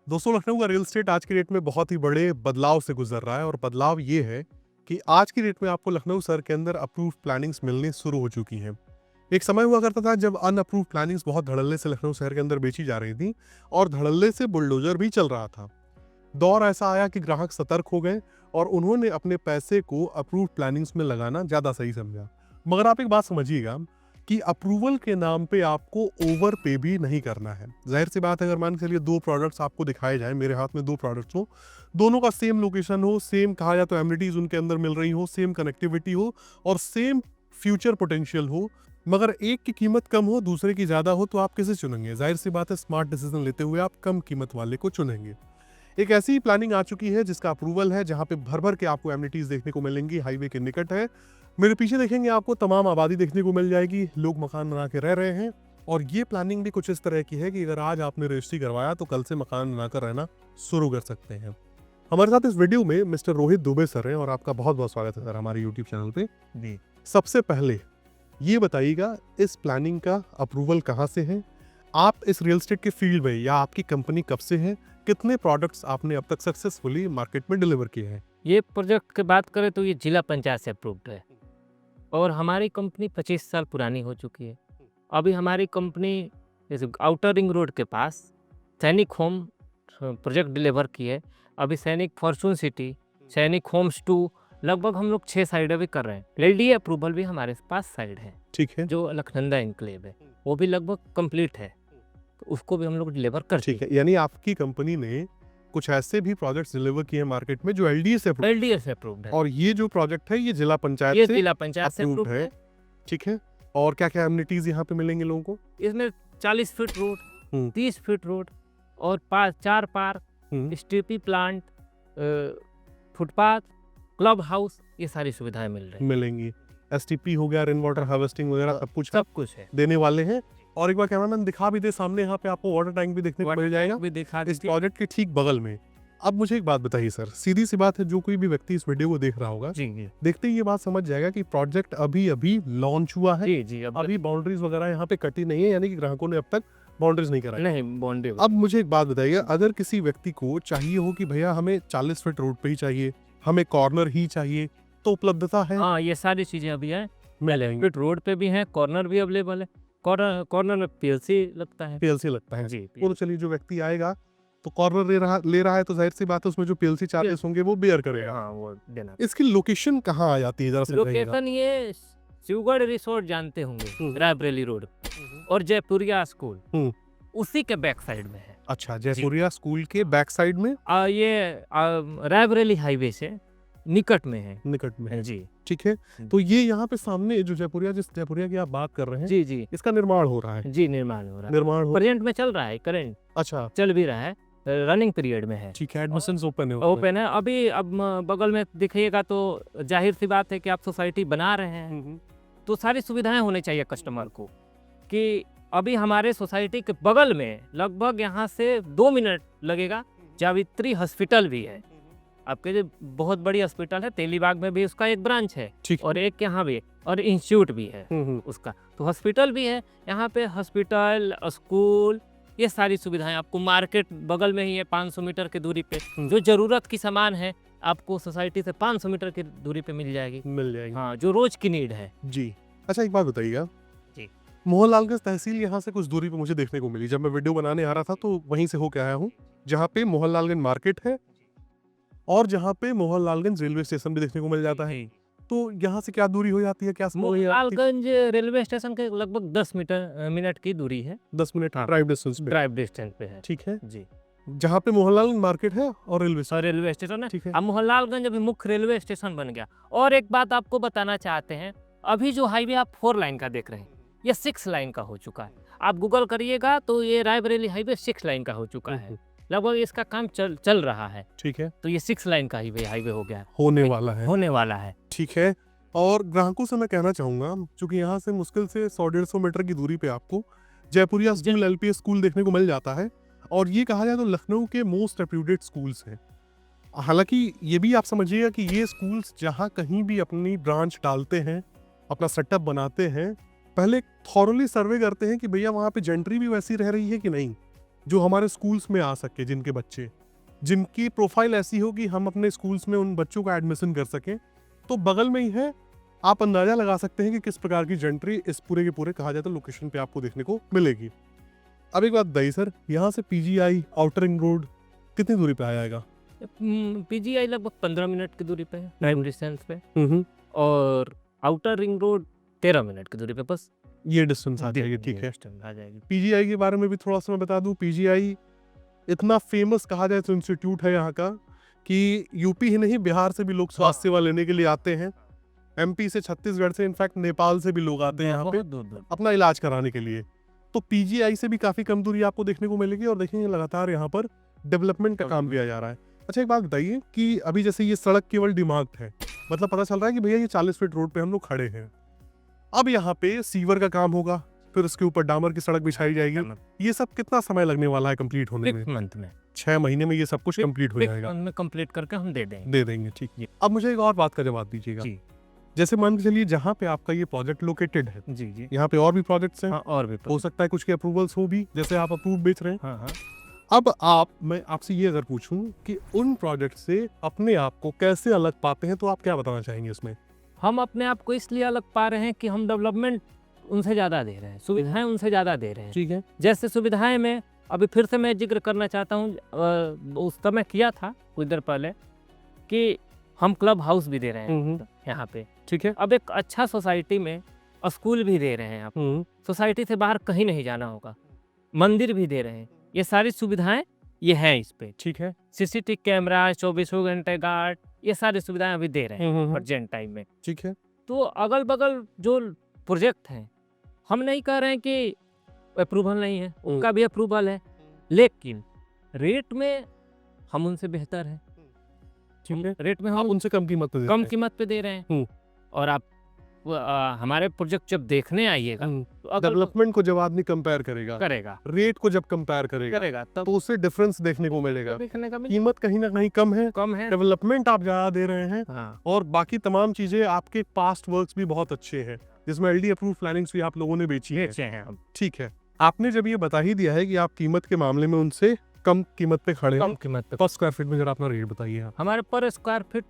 दोस्तों, लखनऊ का real estate आज की डेट में बहुत ही बड़े बदलाव से गुजर रहा है और बदलाव ये है कि आज की डेट में आपको लखनऊ शहर के अंदर अप्रूव्ड प्लानिंग्स मिलनी शुरू हो चुकी हैं। एक समय हुआ करता था जब अनअप्रूव्ड प्लानिंग्स बहुत धड़ल्ले से लखनऊ शहर के अंदर बेची जा रही थी और धड़ल्ले से बुलडोजर भी चल रहा था। दौर ऐसा आया कि ग्राहक सतर्क हो गए और उन्होंने अपने पैसे को अप्रूव्ड प्लानिंग्स में लगाना ज्यादा सही समझा। मगर आप एक बात समझिएगा कि अप्रूवल के नाम पे आपको ओवर पे भी नहीं करना है। जाहिर सी बात है, अगर मान के चलिए दो प्रोडक्ट्स आपको दिखाए जाए, मेरे हाथ में दो प्रोडक्ट्स हो, दोनों का सेम लोकेशन हो, सेम कहा जाए तो एमिनिटीज उनके अंदर मिल रही हो, सेम कनेक्टिविटी हो और सेम फ्यूचर पोटेंशियल हो, मगर एक की कीमत कम हो दूसरे की ज्यादा हो, तो आप किसे चुनेंगे? जाहिर सी बात है, स्मार्ट डिसीजन लेते हुए आप कम कीमत वाले को चुनेंगे। एक ऐसी प्लानिंग आ चुकी है जिसका अप्रूवल है, जहां पे भर भर के आपको एमिनिटीज देखने को मिलेंगी, हाईवे के निकट है। मेरे पीछे देखेंगे आपको तमाम आबादी देखने को मिल जाएगी, लोग मकान बना के रह रहे हैं और ये प्लानिंग भी कुछ इस तरह की है कि अगर आज आपने रजिस्ट्री करवाया तो कल से मकान बनाकर रहना शुरू कर सकते हैं। हमारे साथ इस वीडियो में मिस्टर रोहित दुबे सर हैं और आपका बहुत बहुत स्वागत है सर हमारे यूट्यूब चैनल पे। जी। सबसे पहले ये बताइएगा, इस प्लानिंग का अप्रूवल कहाँ से है, आप इस रियल एस्टेट के फील्ड में या आपकी कंपनी कब से है, कितने प्रोडक्ट्स आपने अब तक सक्सेसफुली मार्केट में डिलीवर किए हैं? ये प्रोजेक्ट की बात करें तो ये जिला पंचायत से अप्रूव्ड है और हमारी कंपनी 25 साल पुरानी हो चुकी है। अभी हमारी कंपनी जैसे आउटर रिंग रोड के पास सैनिक होम प्रोजेक्ट डिलीवर की है। अभी सैनिक फॉर्चून सिटी, सैनिक होम्स 2 लगभग हम लोग 6 साइड अभी कर रहे हैं। एलडीए अप्रूवल भी हमारे पास साइड है। ठीक है, जो अलकनंदा एनक्लेव है वो भी लगभग कंप्लीट है, तो उसको भी हम लोग डिलीवर कर ठीक है। यानी आपकी कंपनी ने कुछ ऐसे भी प्रोजेक्ट्स डिलीवर किए हैं मार्केट में जो एलडीए से approved- एलडीए से अप्रूव्ड है और ये जो प्रोजेक्ट है ये जिला ये पंचायत से जिला पंचायत से approved अप्रूव्ड है। है। ठीक है। और क्या क्या एमिनिटीज यहाँ पे मिलेंगे लोगों को? इसमें 40 फीट रोड, हम्म। 30 फीट रोड और 4 पार्क, स्ट्रीपी प्लांट, फुटपाथ, क्लब हाउस, ये सारी सुविधाएं मिल रही हैं। मिलेंगी। एसटीपी हो गया, रेन वाटर हार्वेस्टिंग वगैरह सब कुछ सब कुछ है। देने वाले हैं। और एक बार कैमरामैन दिखा भी दे, सामने यहाँ पे आपको वाटर टैंक भी देखने को मिल जाएगा भी दिखा इस दीजिए। प्रोजेक्ट के ठीक बगल में। अब मुझे एक बात बताइए सर, सीधी सी बात है, जो कोई भी व्यक्ति इस वीडियो को देख रहा होगा, जी जी देखते ही ये बात समझ जाएगा कि प्रोजेक्ट अभी अभी लॉन्च हुआ है, जी जी। अभी बाउंड्रीज वगैरह यहाँ पे कटी नहीं है, यानी कि ग्राहकों ने अब तक बाउंड्रीज नहीं कराई। नहीं बाउंड्री। अब मुझे एक बात बताइए, अगर किसी व्यक्ति को चाहिए हो कि भैया हमें 40 फीट रोड पे ही चाहिए, हमें कॉर्नर ही चाहिए, तो उपलब्धता है? हाँ, ये सारी चीजें अभी है। मिलेंगी। फीट रोड पे भी है, कॉर्नर भी अवेलेबल है। कॉर्नर में पीएलसी लगता है। पीएलसी लगता है जी वो तो चलिए, जो व्यक्ति आएगा तो कॉर्नर ले रहा है तो जाहिर सी बात है उसमें जो पीएलसी चार्जेस होंगे वो बेयर करेगा। हाँ, वो देना। इसकी लोकेशन कहाँ आ जाती है, जरा समझाइएगा। लोकेशन ये शिवगढ़ रिसोर्ट जानते होंगे, रायबरेली रोड हम्म। और जयपुरिया स्कूल हम्म। उसी के बैक साइड में है। अच्छा, जयपुरिया स्कूल के बैक साइड में, ये रायबरेली हाईवे से निकट में है। निकट में है। जी ठीक है। तो ये यहाँ पे सामने जो जिस जयपुरिया की आप बात कर रहे हैं, जी जी इसका निर्माण हो रहा है। जी, निर्माण हो रहा है। निर्माण हो प्रेजेंट में चल रहा है, करंट अच्छा, चल भी रहा है, रनिंग पीरियड में है। ठीक है। एडमिशंस ओपन है उसमें। ओपन है अभी। अब बगल में दिखिएगा तो जाहिर सी बात है कि आप सोसाइटी बना रहे हैं तो सारी सुविधाएं होनी चाहिए कस्टमर को। कि अभी हमारे सोसाइटी के बगल में लगभग यहाँ से 2 मिनट लगेगा, जावित्री हॉस्पिटल भी है। आपके जो बहुत बड़ी हॉस्पिटल है, तेलीबाग में भी उसका एक ब्रांच है ठीक। और एक यहाँ भी, और इंस्टीट्यूट भी है उसका। तो हॉस्पिटल भी है यहाँ पे, हॉस्पिटल, स्कूल, ये सारी सुविधाएं आपको मार्केट बगल में ही है, 500 मीटर की दूरी पे। जो जरूरत की सामान है आपको सोसाइटी से 500 मीटर की दूरी पे मिल जाएगी। मिल जाएगी। हाँ, जो रोज की नीड है। जी। अच्छा, एक बात बताइएगा जी। मोहनलालगंज तहसील यहाँ से कुछ दूरी पे मुझे देखने को मिली। जब मैं वीडियो बनाने आ रहा था तो वहीं से होके आया हूँ, जहाँ पे मोहनलालगंज मार्केट है और जहाँ पे मोहनलालगंज रेलवे स्टेशन भी देखने को मिल जाता है। तो यहाँ से क्या दूरी हो जाती है, क्या मोहनलालगंज रेलवे स्टेशन के लगभग 10 मिनट की दूरी है। 10 मिनट ड्राइव डिस्टेंस पे। ड्राइव डिस्टेंस पे है। ठीक है। जी। जहाँ पे मोहनलाल मार्केट है और रेलवे स्टेशन है। ठीक है। अब मोहनलालगंज अभी मुख्य रेलवे स्टेशन बन गया। और एक बात आपको बताना चाहते हैं, अभी जो हाईवे आप 4 लाइन का देख रहे हैं, ये 6 लाइन का हो चुका है। आप गूगल करिएगा तो ये रायबरेली हाईवे 6 लाइन का हो चुका है। लगभग इसका काम चल रहा है। ठीक है। तो ये 6 लाइन का हाईवे हो गया, होने वाला है। ठीक है। और ग्राहकों से मैं कहना चाहूंगा, क्योंकि यहाँ से मुश्किल से 100-150 मीटर की दूरी पे आपको जयपुरिया स्कूल, एलपीएस स्कूल देखने को मिल जाता है और ये कहा जाए तो लखनऊ के मोस्ट रेप्यूटेड स्कूल्स हैं। हालांकि ये भी आप समझिएगा कि ये स्कूल्स जहाँ कहीं भी अपनी ब्रांच डालते हैं, अपना सेटअप बनाते हैं, पहले थॉरली सर्वे करते हैं कि भैया वहाँ पे जेंट्री भी वैसी रह रही है कि नहीं, जो हमारे स्कूल्स में आ सके, जिनके बच्चे, जिनकी प्रोफाइल ऐसी हो कि हम अपने स्कूल्स में उन बच्चों का एडमिशन कर सकें, तो बगल में ही है। आप अंदाजा लगा सकते हैं कि किस प्रकार की जंट्री इस पूरे के पूरे कहा जाए तो लोकेशन पे आपको देखने को मिलेगी। अब एक बात बताइए सर, यहाँ से पीजीआई आउटर रिंग रोड कितनी दूरी पे आ जाएगा? पीजीआई लगभग 15 मिनट की दूरी पे है, टाइम डिस्टेंस पे, और आउटर रिंग रोड 13 मिनट की दूरी पे, बस ये डिस्टेंस आ जाएगी, ठीक है। distance आ जाएगी। पीजीआई के बारे में भी थोड़ा सा मैं बता दूं, पीजीआई इतना फेमस कहा जाए तो इंस्टीट्यूट है यहाँ का कि यूपी ही नहीं, बिहार से भी लोग स्वास्थ्य सेवा लेने के लिए आते हैं। एमपी से, छत्तीसगढ़ से, इनफैक्ट नेपाल से भी लोग आते हैं यहाँ पे बहुत दूर अपना इलाज कराने के लिए। तो पीजीआई से भी काफी कम दूरी आपको देखने को मिलेगी, और देखेंगे लगातार यहाँ पर डेवलपमेंट का काम किया जा रहा है। अच्छा, एक बात बताइए कि अभी जैसे ये सड़क केवल डिमार्क्ड है, मतलब पता चल रहा है कि भैया ये 40 फीट रोड पे हम लोग खड़े हैं। अब यहाँ पे सीवर का काम होगा, फिर उसके ऊपर डामर की सड़क बिछाई जाएगी। ये सब कितना समय लगने वाला है कंप्लीट होने में? 6 मंथ में, 6 महीने में ये सब कुछ कंप्लीट हो जाएगा? में कंप्लीट करके हम दे देंगे। ठीक है। अब मुझे एक और बात का जवाब दीजिएगा। जी। जैसे मान के चलिए जहाँ पे आपका ये प्रोजेक्ट लोकेटेड है, जी। यहाँ पे और भी प्रोजेक्ट्स हैं। हाँ, और भी हो सकता है कुछ के अप्रूवल्स हो भी, जैसे आप अप्रूव बेच रहे हैं। हाँ। अब मैं आपसे ये अगर पूछूं कि उन प्रोजेक्ट से अपने आप को कैसे अलग पाते हैं, तो आप क्या बताना चाहेंगे इसमें? हम अपने आप को इसलिए अलग पा रहे हैं कि हम डेवलपमेंट उनसे ज़्यादा दे रहे हैं, सुविधाएं उनसे ज़्यादा दे रहे हैं। ठीक है। जैसे सुविधाएं में अभी फिर से मैं जिक्र करना चाहता हूँ, उस समय किया था कुछ देर पहले, कि हम क्लब हाउस भी दे रहे हैं यहाँ पे। ठीक है। अब एक अच्छा सोसाइटी में स्कूल भी दे रहे हैं आप, सोसाइटी से बाहर कहीं नहीं जाना होगा, मंदिर भी दे रहे हैं, ये सारी सुविधाएं ये हैं इस पे। ठीक है। सीसीटीवी कैमरा, 24 घंटे गार्ड, ये सारी सुविधाएं अभी दे रहे हैं प्रेजेंट टाइम में। ठीक है। तो अगल बगल जो प्रोजेक्ट हैं, हम नहीं कह रहे हैं कि अप्रूवल नहीं है, उनका भी अप्रूवल है, लेकिन रेट में हम उनसे बेहतर हैं। ठीक है। रेट में आप हम उनसे कम कीमत पे कम कीमत पे दे रहे हैं। और आप हमारे प्रोजेक्ट जब देखने आइएगा तो अगल डेवलपमेंट को जब आदमी कंपेयर करेगा, रेट को जब कंपेयर करेगा तब तो उससे डिफरेंस देखने को मिलेगा। देखने का कीमत कहीं ना कहीं कम है, डेवलपमेंट आप ज्यादा दे रहे हैं। हाँ। और बाकी तमाम चीजें, आपके पास्ट वर्क्स भी बहुत अच्छे हैं, जिसमें एलडी अप्रूव प्लानिंग्स भी आप लोगों ने बेची है। ठीक है। आपने जब ये बता ही दिया है कि आप कीमत के मामले में उनसे कम कीमत पे खड़े हैं, कम कीमत पे पर स्क्वायर फीट में जरा अपना रेट बताइए आप। हमारे पर स्क्वायर फीट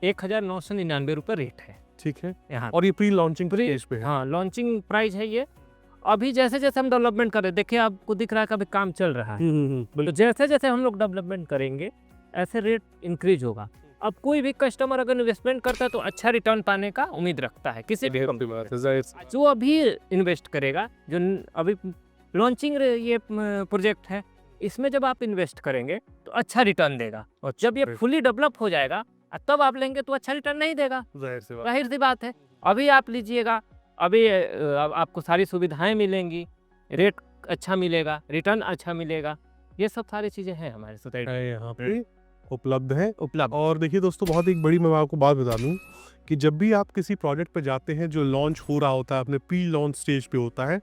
1999 रुपये रेट है। ठीक है। यहाँ और ये प्री लॉन्चिंग स्टेज पे है। हाँ, लॉन्चिंग प्राइस है ये। अभी जैसे जैसे हम डेवलपमेंट कर रहे हैं, देखिए आपको दिख रहा है कि अभी काम चल रहा है, तो जैसे जैसे हम लोग डेवलपमेंट करेंगे ऐसे रेट इंक्रीज होगा। अब कोई भी कस्टमर अगर इन्वेस्टमेंट करता है तो अच्छा रिटर्न पाने का उम्मीद रखता है किसी भी जो अभी इन्वेस्ट करेगा। जो अभी लॉन्चिंग ये प्रोजेक्ट है, इसमें जब आप इन्वेस्ट करेंगे तो अच्छा रिटर्न देगा, और जब ये फुली डेवलप हो जाएगा तब आप लेंगे तो अच्छा रिटर्न नहीं देगा, जाहिर सी बात है। अभी आप लीजिएगा, अभी आपको सारी सुविधाएं मिलेंगी, रेट अच्छा मिलेगा, रिटर्न अच्छा मिलेगा, ये सब सारी चीजें हैं हमारे सोसाइटी यहाँ पे उपलब्ध है। और देखिए दोस्तों, बहुत एक बड़ी मैं आपको बात बता दूं कि जब भी आप किसी प्रोजेक्ट पे जाते हैं जो लॉन्च हो रहा होता है, अपने प्री लॉन्च स्टेज पे होता है,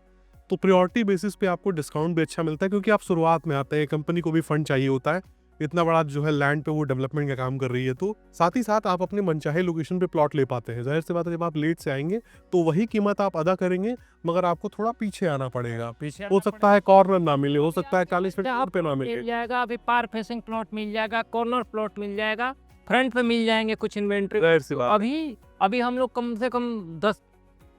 तो प्रायोरिटी बेसिस पे आपको डिस्काउंट भी अच्छा मिलता है, क्योंकि आप शुरुआत में आते हैं, कंपनी को भी फंड चाहिए होता है, इतना बड़ा जो है लैंड पे वो डेवलपमेंट का काम कर रही है, तो साथ ही साथ आप अपने मनचाहे लोकेशन पे प्लॉट ले पाते हैं। जाहिर सी बात है, जब आप लेट से आएंगे तो वही कीमत आप अदा करेंगे, मगर आपको थोड़ा पीछे आना पड़ेगा। हो सकता है कॉर्नर ना मिले, हो सकता है 40 फीट पे ना मिले जाएगा, अभी पार फेसिंग प्लॉट मिल जाएगा, कॉर्नर प्लॉट मिल जाएगा, फ्रंट पे मिल जाएंगे कुछ इन्वेंट्री। अभी हम लोग कम से कम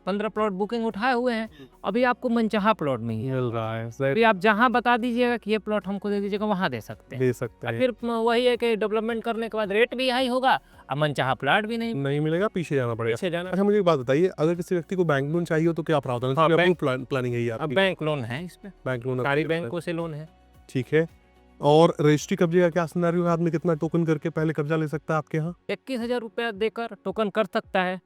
10-15 प्लॉट बुकिंग उठाए हुए हैं, अभी आपको मनचाहा प्लॉट मिल रहा है। अभी आप जहां बता दीजिएगा कि ये प्लॉट हमको दे दीजिएगा, वहां दे सकते हैं। फिर वही है कि डेवलपमेंट करने के बाद रेट भी हाई होगा, अब मनचाहा प्लॉट भी नहीं मिलेगा, पीछे जाना पड़ेगा। अच्छा, मुझे एक बात बताइए, अगर किसी व्यक्ति को बैंक लोन चाहिए तो क्या प्रावधान है? बैंक प्लानिंग है? अब बैंक लोन है, इसमें बैंक लोन सारी बैंकों से लोन है। ठीक है। और रजिस्ट्री कब्जे का क्या सिनेरियो है? आदमी कितना टोकन करके पहले कब्जा ले सकता है आपके यहाँ? 21,000 रुपया देकर टोकन कर सकता है।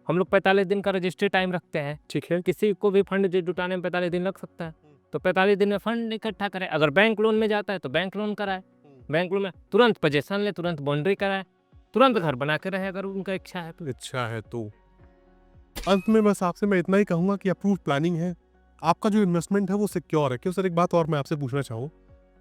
हम लोग 45 दिन का रजिस्ट्री टाइम रखते हैं। ठीक है। किसी को भी फंड जुटाने में 45 दिन लग सकता है, तो 45 दिन में फंड इकट्ठा करें। अगर बैंक लोन में जाता है तो बैंक लोन कराए, बैंक लोन में तुरंत पोजेशन ले, तुरंत बाउंड्री कराए, तुरंत घर बना के रहे, अगर उनका इच्छा है तो। अंत में बस आपसे मैं इतना ही कहूंगा कि अप्रूव प्लानिंग है, आपका जो इन्वेस्टमेंट है वो सिक्योर है। क्यों सर, एक बात और मैं आपसे पूछना चाहूँ,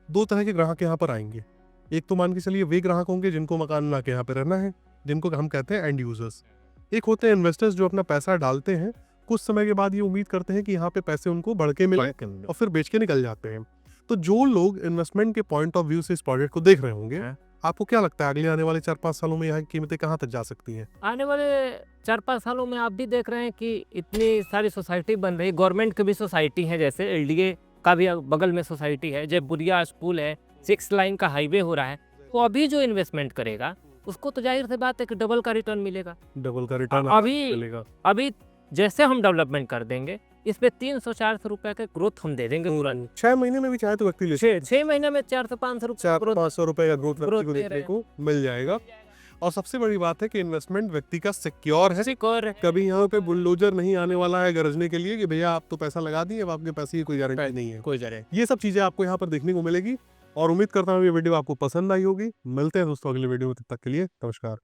2 तरह के ग्राहक यहाँ पर आएंगे। एक तो मान के चलिए वे ग्राहक होंगे जिनको मकान बना के यहाँ पे रहना है, जिनको हम कहते हैं एंड यूजर्स। एक होते हैं इन्वेस्टर्स जो अपना पैसा डालते हैं, कुछ समय के बाद ये उम्मीद करते हैं कि यहाँ पे पैसे उनको बढ़ के मिले और फिर बेच के निकल जाते हैं। तो जो लोग इन्वेस्टमेंट के पॉइंट ऑफ व्यू से इस प्रोजेक्ट को देख रहे होंगे, आपको क्या लगता है अगले आने वाले 4-5 सालों में यहाँ की कीमतें कहाँ तक जा सकती हैं? आने वाले 4-5 सालों में आप भी देख रहे हैं कि इतनी सारी सोसाइटी बन रही है, गवर्नमेंट की भी सोसाइटी है, जैसे एलडीए का भी बगल में सोसाइटी है, जयपुरिया स्कूल है, 6 लाइन का हाईवे हो रहा है। तो अभी जो इन्वेस्टमेंट करेगा उसको तो जाहिर सी बात है कि डबल का रिटर्न मिलेगा। डबल का रिटर्न अभी मिलेगा। अभी जैसे हम डेवलपमेंट कर देंगे, इस पे 300-400 रुपए का ग्रोथ हम दे देंगे तुरंत। 6 महीने में भी चाहे तो व्यक्ति ले 6 महीने में 400-500 रुपए ग्रोथ 400-500 रुपए का ग्रोथ व्यक्ति को दे देखने रहे को मिल जाएगा। और सबसे बड़ी बात है कि इन्वेस्टमेंट व्यक्ति का सिक्योर है। सिक्योर है। कभी यहाँ पे बुलडोजर नहीं आने वाला है गरजने के लिए कि भैया आप तो पैसा लगा दिए, अब आपके पैसे की कोई गारंटी नहीं है। कोई गारंटी। ये सब चीजें आपको यहाँ पर देखने को मिलेगी और उम्मीद करता हूँ ये वीडियो आपको पसंद आई होगी। मिलते हैं दोस्तों अगले वीडियो में, तब तक के लिए नमस्कार।